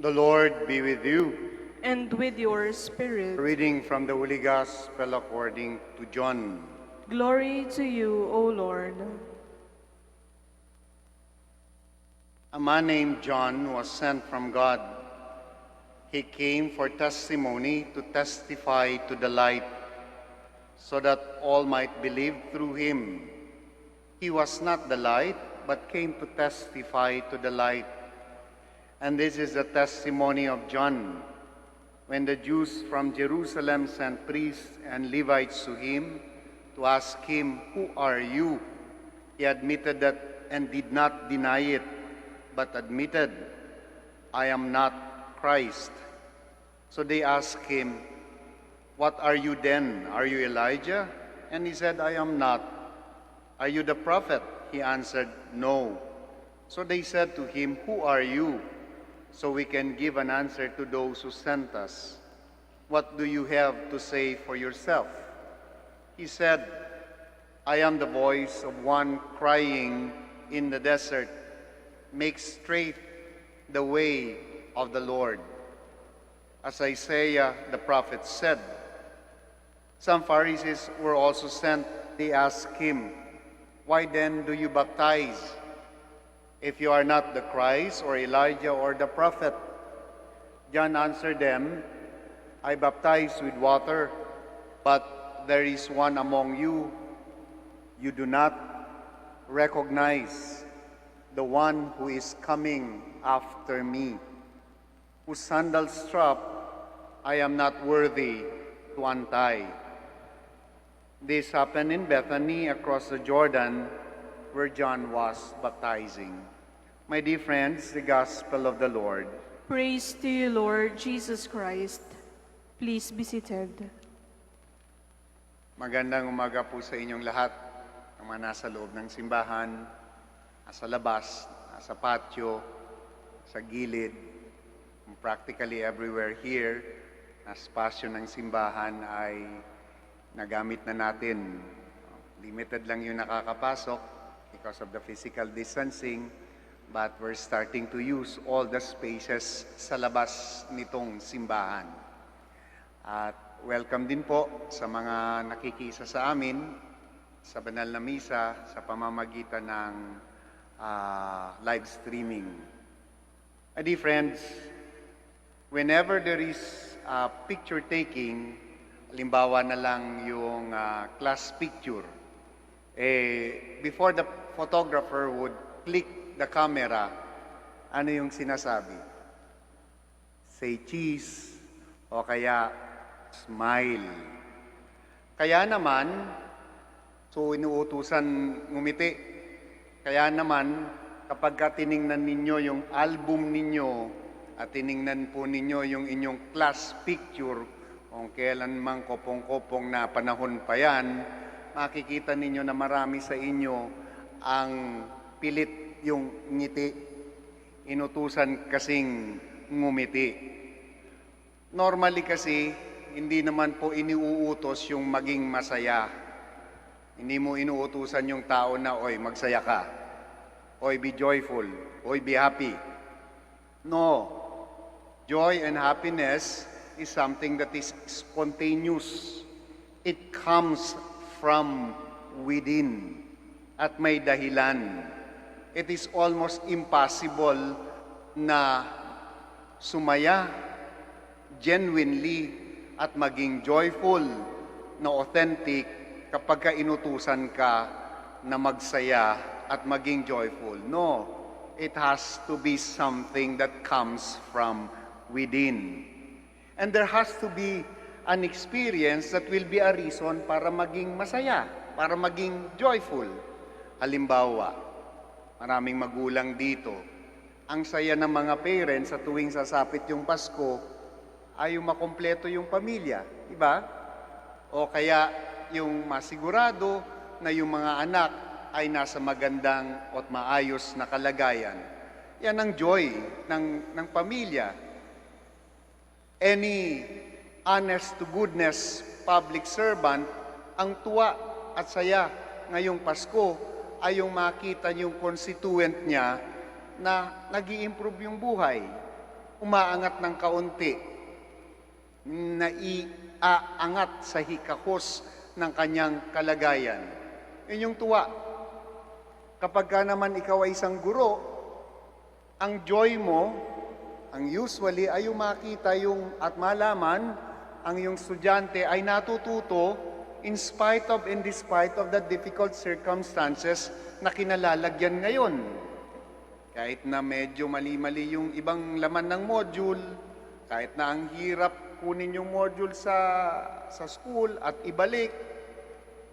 The Lord be with you. And with your spirit. Reading from the Holy Gospel according to John. Glory to you, O Lord. A man named John was sent from God. He came for testimony to testify to the light, so that all might believe through him. He was not the light, but came to testify to the light. And this is the testimony of John. When the Jews from Jerusalem sent priests and Levites to him to ask him, "Who are you?" he admitted that and did not deny it, but admitted, "I am not Christ." So they asked him, "What are you then? Are you Elijah?" And he said, "I am not." "Are you the prophet?" He answered, "No." So they said to him, "Who are you?" So we can give an answer to those who sent us. "What do you have to say for yourself?" He said, "I am the voice of one crying in the desert, 'Make straight the way of the Lord.' As Isaiah the prophet said." Some Pharisees were also sent. They asked him, "Why then do you baptize, if you are not the Christ or Elijah or the prophet?" John answered them, "I baptize with water, but there is one among you do not recognize, the one who is coming after me, whose sandal strap I am not worthy to untie." This happened in Bethany across the Jordan, where John was baptizing. My dear friends, the Gospel of the Lord. Praise to you, Lord Jesus Christ. Please be seated. Magandang umaga po sa inyong lahat, ang mga nasa loob ng simbahan, nasa labas, nasa patio, sa gilid, practically everywhere here, na spasyo ng simbahan ay nagamit na natin. Limited lang yung nakakapasok because of the physical distancing, but we're starting to use all the spaces sa labas nitong simbahan. At welcome din po sa mga nakikisa sa amin sa banal na misa sa pamamagitan ng live streaming. My dear friends, whenever there is picture taking, halimbawa na lang yung class picture, before the photographer would click the camera, ano yung sinasabi? Say cheese o kaya smile. Kaya naman, so inuutusan ngumiti. Kaya naman, kapag tiningnan ninyo yung album ninyo at tiningnan po ninyo yung inyong class picture, kung kailan mang kopong-kopong na panahon pa yan, makikita ninyo na marami sa inyo ang pilit yung ngiti, inutusan kasing ngumiti. Normally kasi, hindi naman po iniuutos yung maging masaya. Hindi mo inuutusan yung tao na, "Oy, magsaya ka. Oy, be joyful. Oy, be happy." No. Joy and happiness is something that is spontaneous. It comes from within at may dahilan. It is almost impossible na sumaya genuinely at maging joyful na authentic kapag ka inutusan ka na magsaya at maging joyful. No, it has to be something that comes from within. And there has to be an experience that will be a reason para maging masaya, para maging joyful. Halimbawa, maraming magulang dito, ang saya ng mga parents sa tuwing sasapit yung Pasko ay yung makompleto yung pamilya, di ba? O kaya yung masigurado na yung mga anak ay nasa magandang at maayos na kalagayan. Yan ang joy ng pamilya. Any honest to goodness public servant, ang tuwa at saya ngayong Pasko ay yung makita yung constituent niya na nag-i-improve yung buhay. umaangat ng kaunti, naiaangat sa hikahos ng kanyang kalagayan. Yun yung tuwa. Kapag ka naman ikaw ay isang guro, ang joy mo, ang usually ay yung makita yung at malaman ang iyong estudyante ay natututo in spite of and despite of the difficult circumstances na kinalalagyan ngayon. Kahit na medyo mali-mali yung ibang laman ng module, kahit na ang hirap kunin yung module sa school at ibalik,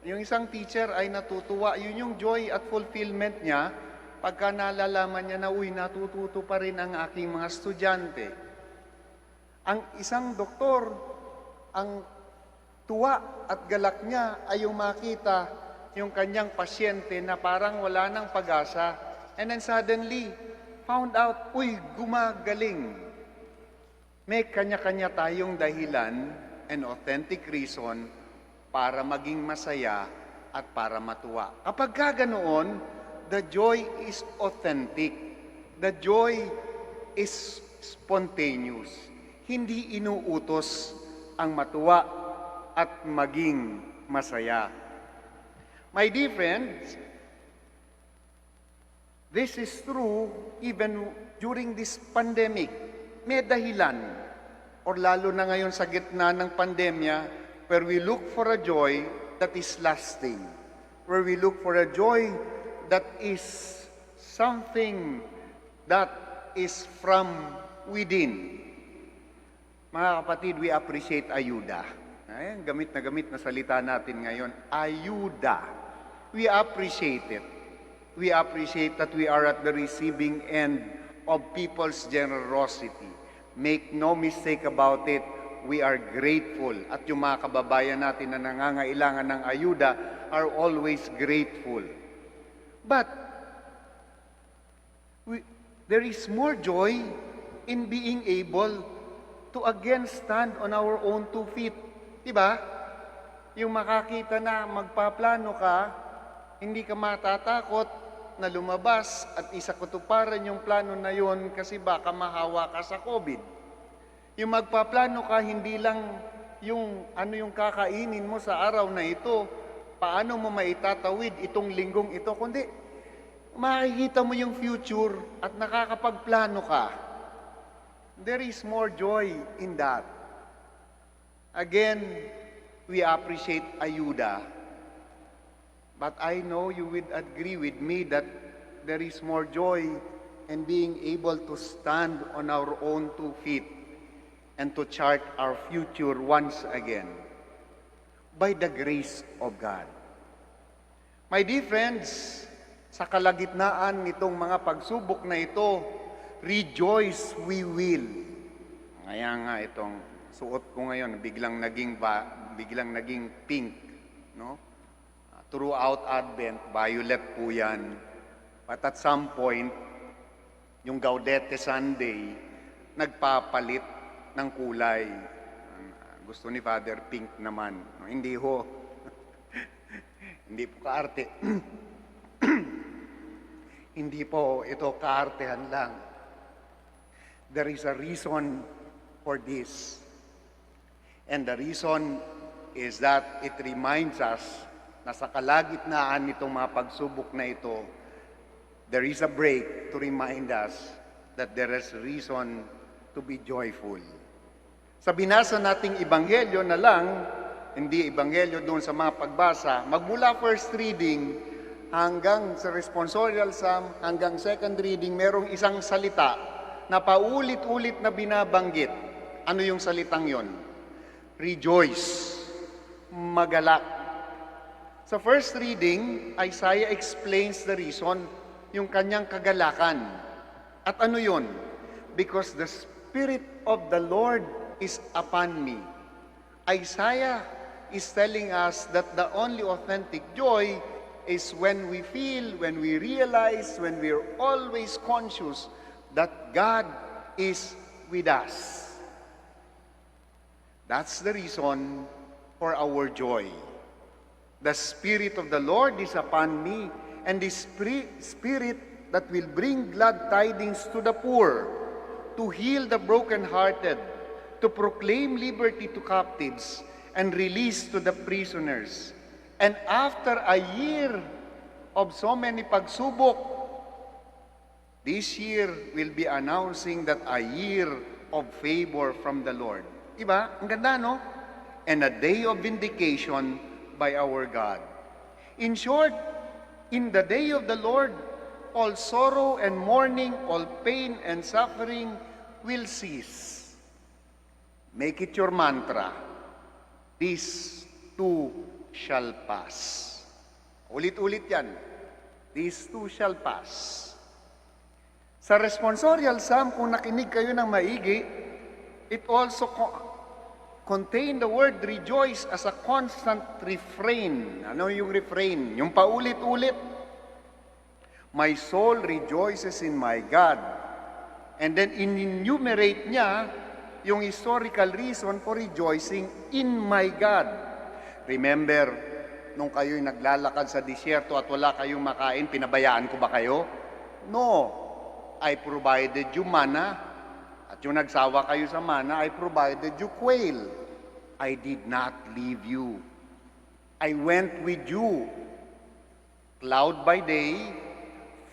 yung isang teacher ay natutuwa. Yun yung joy at fulfillment niya pagka nalalaman niya na, uy, natututo pa rin ang aking mga estudyante. Ang isang doktor, ang tuwa at galak niya ay yung makita yung kanyang pasyente na parang wala ng pag-asa. And then suddenly, found out, uy, gumagaling. May kanya-kanya tayong dahilan and authentic reason para maging masaya at para matuwa. Kapag ganoon, the joy is authentic. The joy is spontaneous. Hindi inuutos ang matuwa at maging masaya. My dear friends, this is true even during this pandemic. May dahilan, or lalo na ngayon sa gitna ng pandemya, where we look for a joy that is lasting, where we look for a joy that is something that is from within. Mga kapatid, we appreciate ayuda. Ayan, gamit na salita natin ngayon, ayuda. We appreciate it. We appreciate that we are at the receiving end of people's generosity. Make no mistake about it, we are grateful. At yung mga kababayan natin na nangangailangan ng ayuda are always grateful. But there is more joy in being able to again stand on our own 2 feet. Diba? Yung makakita na magpaplano ka, hindi ka matatakot na lumabas at isakutuparan yung plano na yon kasi baka mahawa ka sa COVID. Yung magpaplano ka, hindi lang yung ano yung kakainin mo sa araw na ito, paano mo maitatawid itong linggong ito, kundi makikita mo yung future at nakakapagplano ka. There is more joy in that. Again, we appreciate ayuda. But I know you would agree with me that there is more joy in being able to stand on our own 2 feet and to chart our future once again by the grace of God. My dear friends, sa kalagitnaan nitong mga pagsubok na ito, rejoice we will. Kaya nga itong suot ko ngayon, biglang naging pink, no? Throughout Advent, violet po yan. But at some point, yung Gaudete Sunday, nagpapalit ng kulay. Gusto ni Father pink naman. Hindi ho. Hindi po kaarte. Hindi po ito kaartehan lang. There is a reason for this. And the reason is that it reminds us na sa kalagitnaan nitong mga pagsubok na ito, there is a break to remind us that there is reason to be joyful. Sa binasa nating ebanghelyo na lang, hindi ebanghelyo doon sa mga pagbasa, magmula first reading hanggang sa responsorial psalm, hanggang second reading, merong isang salita na paulit-ulit na binabanggit. Ano yung salitang yon? Rejoice. Magalak. Sa first reading, Isaiah explains the reason, yung kanyang kagalakan. At ano yun? Because the Spirit of the Lord is upon me. Isaiah is telling us that the only authentic joy is when we feel, when we realize, when we're always conscious that God is with us. That's the reason for our joy. The Spirit of the Lord is upon me, and the Spirit that will bring glad tidings to the poor, to heal the brokenhearted, to proclaim liberty to captives, and release to the prisoners. And after a year of so many pagsubok, this year will be announcing that a year of favor from the Lord. Iba? Ang ganda, no? And a day of vindication by our God. In short, in the day of the Lord, all sorrow and mourning, all pain and suffering will cease. Make it your mantra. This too shall pass. Ulit-ulit yan. This too shall pass. Sa responsorial psalm, kung nakinig kayo ng maigi, it also contain the word rejoice as a constant refrain. Ano yung refrain? Yung paulit-ulit. My soul rejoices in my God. And then enumerate niya yung historical reason for rejoicing in my God. Remember, nung kayo'y naglalakad sa disyerto at wala kayong makain, pinabayaan ko ba kayo? No. I provided you manna. At yung nagsawa kayo sa manna, I provided you quail. I did not leave you. I went with you. Cloud by day,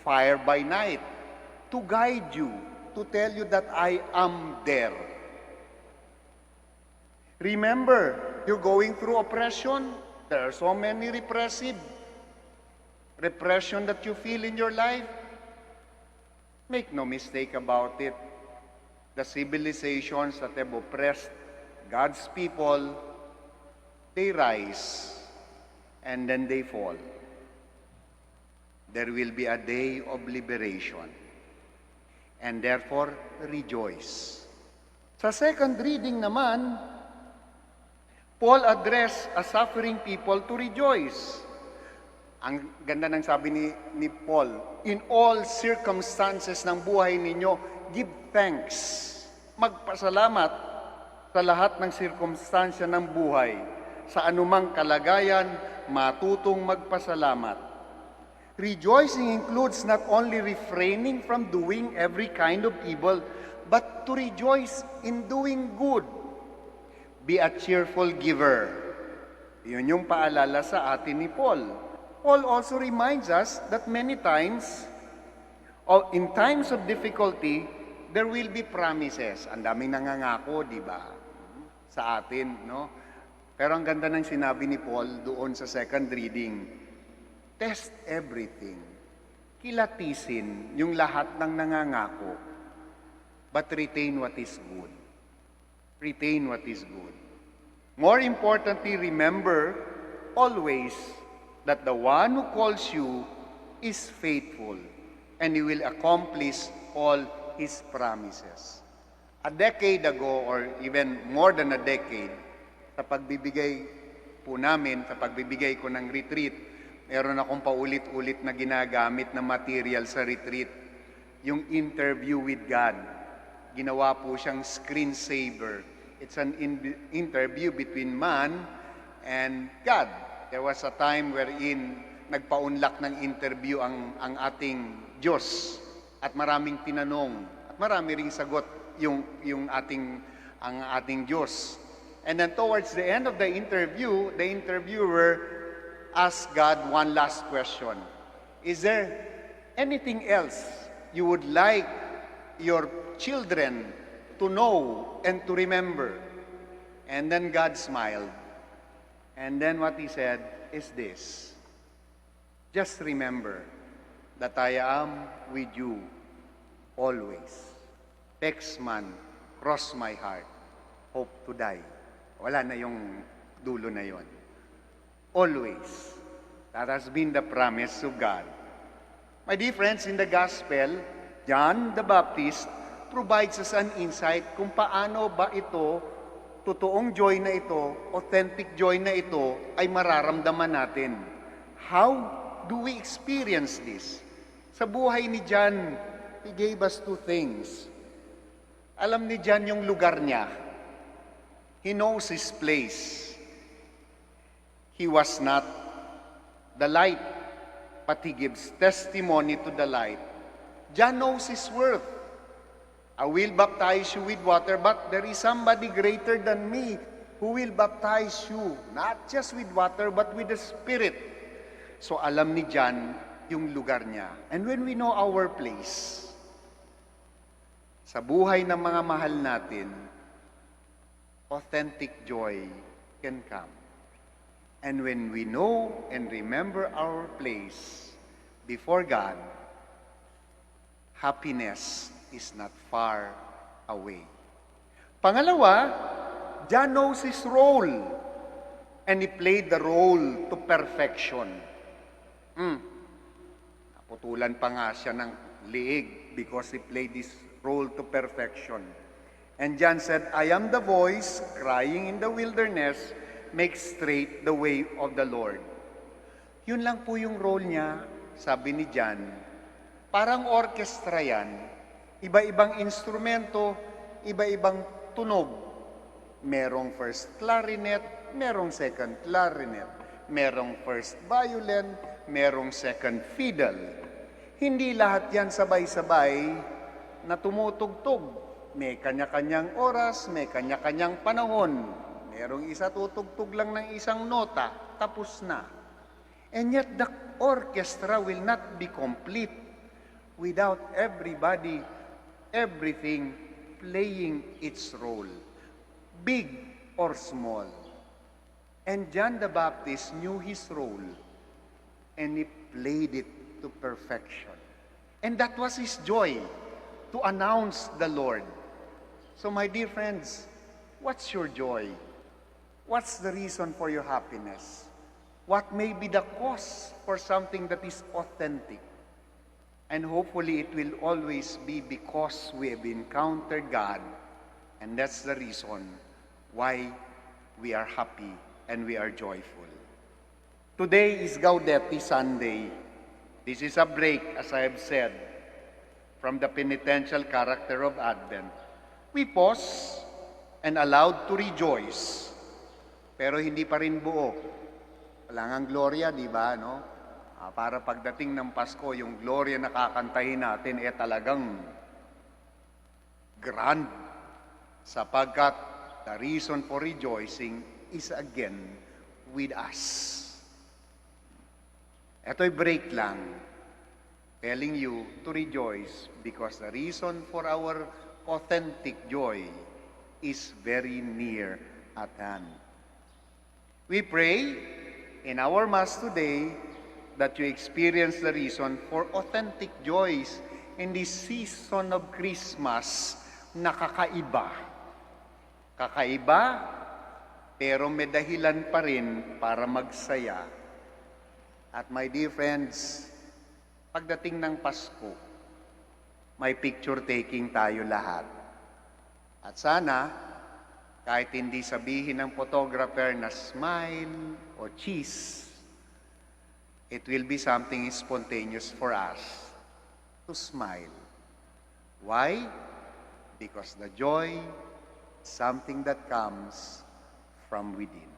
fire by night, to guide you, to tell you that I am there. Remember, you're going through oppression. There are so many repression that you feel in your life. Make no mistake about it. The civilizations that have oppressed God's people, they rise and then they fall. There will be a day of liberation. And therefore, rejoice. Sa second reading naman, Paul addressed a suffering people to rejoice. Ang ganda ng sabi ni Paul, in all circumstances ng buhay ninyo, give thanks. Magpasalamat sa lahat ng sirkumstansya ng buhay. Sa anumang kalagayan, matutong magpasalamat. Rejoicing includes not only refraining from doing every kind of evil, but to rejoice in doing good. Be a cheerful giver. Yun yung paalala sa atin ni Paul. Paul also reminds us that many times, in times of difficulty, there will be promises. Ang daming nangangako, di ba? Sa atin, no? Pero ang ganda ng sinabi ni Paul doon sa second reading, test everything. Kilatisin yung lahat ng nangangako. But retain what is good. Retain what is good. More importantly, remember always that the one who calls you is faithful and he will accomplish all his promises. A decade ago, or even more than a decade, sa pagbibigay po namin, sa pagbibigay ko ng retreat, meron akong paulit-ulit na ginagamit na material sa retreat, yung interview with God. Ginawa po siyang screensaver. It's an interview between man and God. There was a time wherein nagpaunlak ng interview ang ating Diyos at maraming tinanong at marami ring sagot yung ating Diyos. And then towards the end of the interview, the interviewer asked God one last question. Is there anything else you would like your children to know and to remember? And then God smiled. And then what he said is this: just remember that I am with you always. Pex man, cross my heart, hope to die. Wala na yung dulo na yon. Always. That has been the promise of God. My dear friends, in the Gospel, John the Baptist provides us an insight kung paano ba ito, totoong joy na ito, authentic joy na ito, ay mararamdaman natin. How do we experience this? Sa buhay ni John, he gave us two things. Alam ni John yung lugar niya. He knows his place. He was not the light, but he gives testimony to the light. John knows his worth. I will baptize you with water, but there is somebody greater than me who will baptize you, not just with water, but with the Spirit. So alam ni John yung lugar niya. And when we know our place, sa buhay ng mga mahal natin, authentic joy can come. And when we know and remember our place before God, happiness is not far away. Pangalawa, John knows his role, and he played the role to perfection. Naputulan pa nga siya ng liig because he played this role to perfection. And John said, I am the voice crying in the wilderness, make straight the way of the Lord. Yun lang po yung role niya, sabi ni John. Parang orchestra yan. Iba-ibang instrumento, iba-ibang tunog. Merong first clarinet, merong second clarinet. Merong first violin, merong second fiddle. Hindi lahat yan sabay-sabay na tumutugtog. May kanya-kanyang oras, may kanya-kanyang panahon. Merong isa tutugtog lang ng isang nota, tapos na. And yet the orchestra will not be complete without everything playing its role, big or small. And John the Baptist knew his role, and he played it to perfection. And that was his joy, to announce the Lord. So my dear friends, what's your joy? What's the reason for your happiness? What may be the cause for something that is authentic? And hopefully it will always be because we have encountered God, and that's the reason why we are happy and we are joyful. Today is Gaudete Sunday. This is a break, as I have said, from the penitential character of Advent. We pause and allowed to rejoice, pero hindi pa rin buo. Wala ngang gloria, di ba, no? Para pagdating ng Pasko, yung gloria na kakantahin natin, talagang grand. Sapagkat the reason for rejoicing is again with us. Ito'y break lang, telling you to rejoice because the reason for our authentic joy is very near at hand. We pray in our Mass today that you experience the reason for authentic joys in this season of Christmas na kakaiba. Kakaiba, pero may dahilan pa rin para magsaya. At my dear friends, pagdating ng Pasko, may picture taking tayo lahat. At sana, kahit hindi sabihin ng photographer na smile o cheese, it will be something spontaneous for us to smile. Why? Because the joy is something that comes from within.